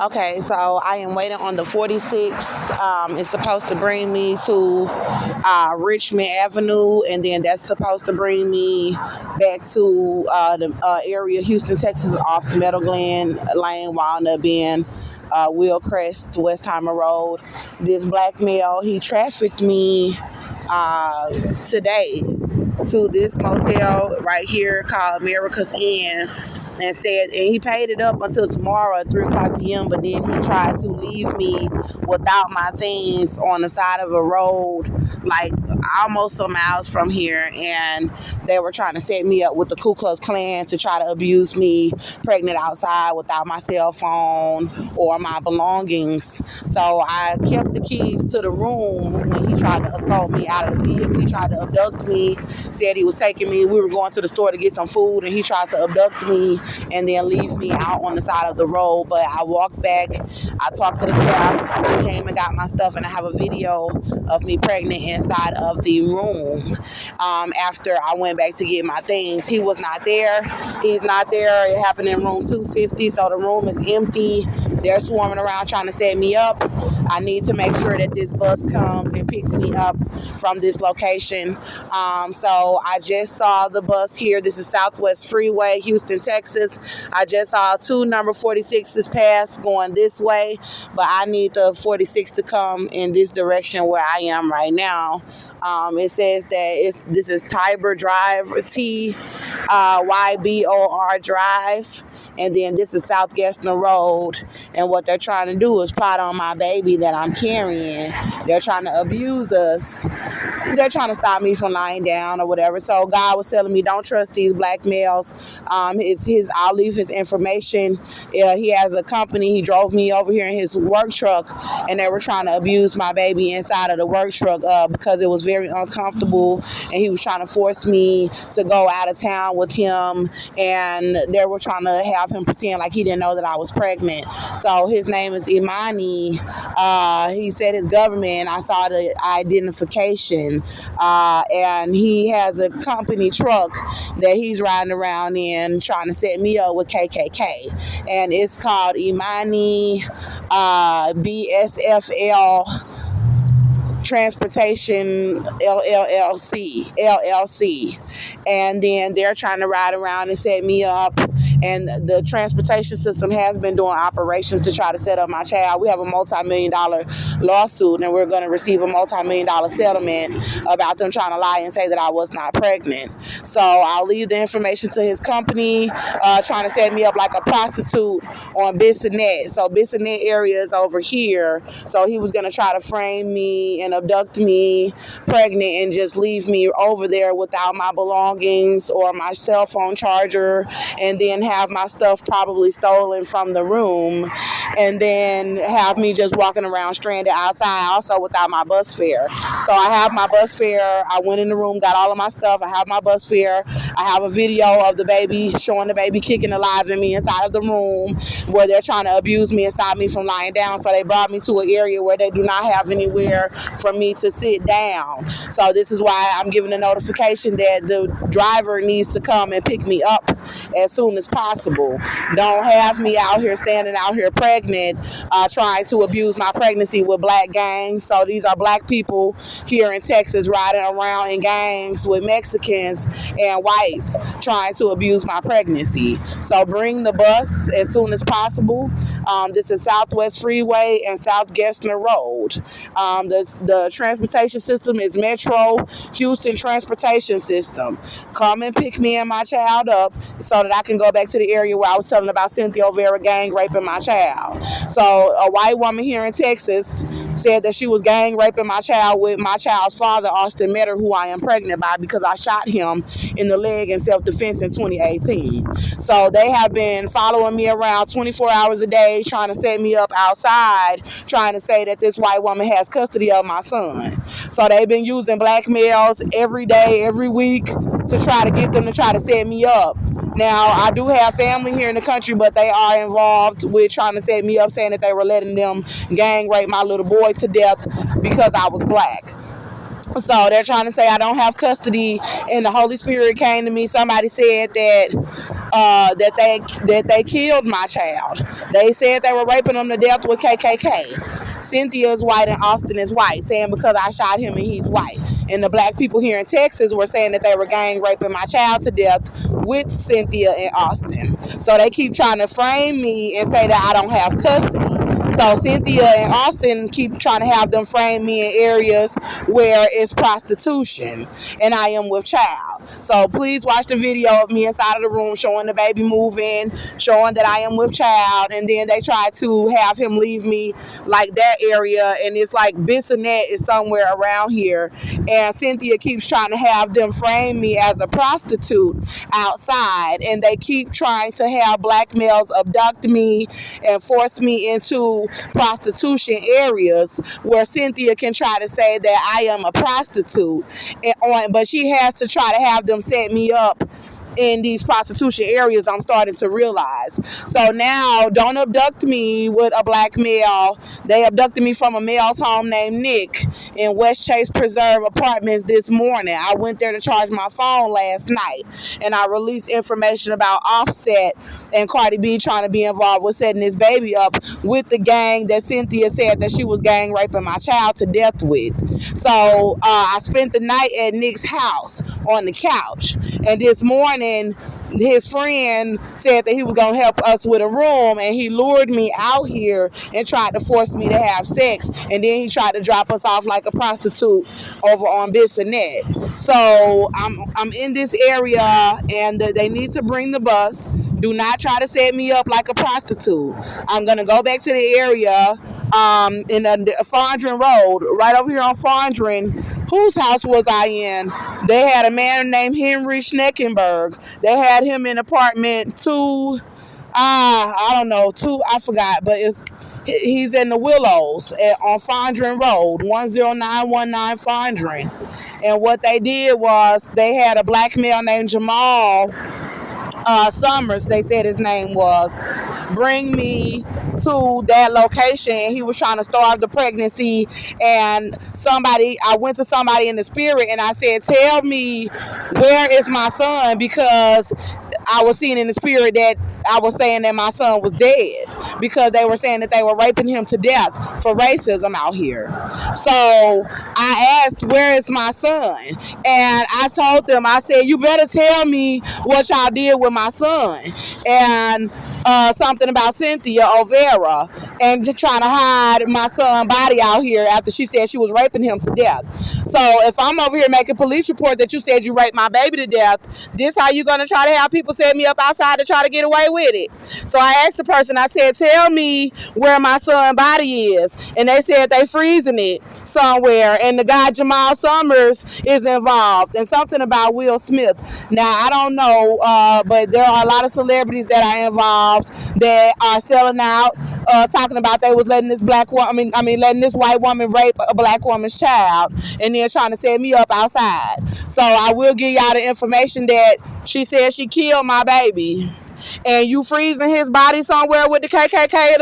Okay, so I am waiting on the 46. It's supposed to bring me to Richmond Avenue, and then that's supposed to bring me back to the area, Houston, Texas, off Meadow Glen Lane, Walnut Bend, Willcrest, Westheimer Road. This black male, he trafficked me today to this motel right here called America's Inn, and said, and he paid it up until tomorrow at 3 o'clock p.m. But then he tried to leave me without my things on the side of a road, like almost some miles from here, and they were trying to set me up with the Ku Klux Klan to try to abuse me, pregnant outside without my cell phone or my belongings. So I kept the keys to the room when he tried to assault me out of the vehicle. He tried to abduct me, said he was taking me. We were going to the store to get some food, and he tried to abduct me and then leave me out on the side of the road. But I walked back. I talked to the staff. I came and got my stuff, and I have a video of me pregnant inside of the room. After I went back to get my things, he was not there. He's not there. It happened in room 250, so the room is empty. They're swarming around trying to set me up. I need to make sure that this bus comes and picks me up from this location. So I just saw the bus here. This is Southwest Freeway, Houston, Texas. I just saw two number 46s pass going this way, but I need the 46 to come in this direction where I am right now. It says that this is Tybor Drive, Tybor Drive, and then this is South Gessner Road. And what they're trying to do is plot on my baby that I'm carrying. They're trying to abuse us. They're trying to stop me from lying down or whatever. So God was telling me, don't trust these black males. I'll leave his information. He has a company. He drove me over here in his work truck, and they were trying to abuse my baby inside of the work truck because it was very uncomfortable, and he was trying to force me to go out of town with him, and they were trying to have him pretend like he didn't know that I was pregnant. So his name is Imani. He said his government. I saw the identification, and he has a company truck that he's riding around in trying to set me up with KKK, and it's called Imani BSFL Transportation LLC, and then they're trying to ride around and set me up. And the transportation system has been doing operations to try to set up my child. We have a multi-million-dollar lawsuit, and we're going to receive a multi-million-dollar settlement about them trying to lie and say that I was not pregnant. So I'll leave the information to his company, trying to set me up like a prostitute on Bissonnette. So Bissonnette area is over here. So he was going to try to frame me and abduct me pregnant and just leave me over there without my belongings or my cell phone charger, and then have my stuff probably stolen from the room, and then have me just walking around stranded outside, also without my bus fare. So I have my bus fare. I went in the room, got all of my stuff. I have my bus fare. I have a video of the baby, showing the baby kicking alive in me inside of the room where they're trying to abuse me and stop me from lying down. So they brought me to an area where they do not have anywhere for me to sit down. So this is why I'm giving a notification that the driver needs to come and pick me up as soon as possible. Don't have me out here standing out here pregnant, trying to abuse my pregnancy with black gangs. So these are black people here in Texas riding around in gangs with Mexicans and whites trying to abuse my pregnancy. So bring the bus as soon as possible. This is Southwest Freeway and South Gessner Road. The transportation system is Metro Houston Transportation System. Come and pick me and my child up so that I can go back to the area where I was telling about Cynthia O'Vera gang raping my child. So a white woman here in Texas said that she was gang raping my child with my child's father, Austin Metter, who I am pregnant by because I shot him in the leg in self-defense in 2018. So they have been following me around 24 hours a day, trying to set me up outside, trying to say that this white woman has custody of my son. So they've been using black males every day, every week to try to get them to try to set me up. Now, I do have family here in the country, but they are involved with trying to set me up, saying that they were letting them gang rape my little boy to death because I was black. So they're trying to say I don't have custody, and the Holy Spirit came to me. Somebody said that they killed my child. They said they were raping him to death with KKK. Cynthia is white and Austin is white, saying because I shot him and he's white. And the black people here in Texas were saying that they were gang raping my child to death with Cynthia and Austin. So they keep trying to frame me and say that I don't have custody. So Cynthia and Austin keep trying to have them frame me in areas where it's prostitution and I am with child. So please watch the video of me inside of the room showing the baby moving, showing that I am with child, and then they try to have him leave me like that area, and it's like Bissonnette is somewhere around here, and Cynthia keeps trying to have them frame me as a prostitute outside, and they keep trying to have black males abduct me and force me into prostitution areas where Cynthia can try to say that I am a prostitute, but she has to try to have them set me up in these prostitution areas. I'm starting to realize. So now, don't abduct me with a black male. They abducted me from a male's home named Nick in West Chase Preserve Apartments this morning. I went there to charge my phone last night, and I released information about Offset and Cardi B trying to be involved with setting this baby up with the gang that Cynthia said that she was gang raping my child to death with. So I spent the night at Nick's house on the couch, and this morning his friend said that he was going to help us with a room, and he lured me out here and tried to force me to have sex, and then he tried to drop us off like a prostitute over on Bissonnette. So I'm in this area, and they need to bring the bus. Do not try to set me up like a prostitute. I'm going to go back to the area in Fondren Road, right over here on Fondren. Whose house was I in? They had a man named Henry Schneckenberg. They had him in apartment 2, I don't know, 2, I forgot, but he's in the Willows on Fondren Road, 10919 Fondren. And what they did was they had a black male named Jamal Summers, they said his name was, bring me to that location, and he was trying to start the pregnancy. And I went to somebody in the spirit and I said, tell me, where is my son? Because I was seeing in the spirit that I was saying that my son was dead, because they were saying that they were raping him to death for racism out here. So I asked, where is my son? And I told them, I said, you better tell me what y'all did with my son. And something about Cynthia Overa and trying to hide my son's body out here after she said she was raping him to death. So if I'm over here making police report that you said you raped my baby to death, this how you gonna try to have people set me up outside to try to get away with it? So I asked the person, I said, tell me where my son's body is. And they said they freezing it somewhere. And the guy Jamal Summers is involved. And something about Will Smith. Now, I don't know, but there are a lot of celebrities that are involved that are selling out, talking about they was letting this letting this white woman rape a black woman's child, and then trying to set me up outside. So I will give y'all the information that she said she killed my baby, and you freezing his body somewhere with the KKK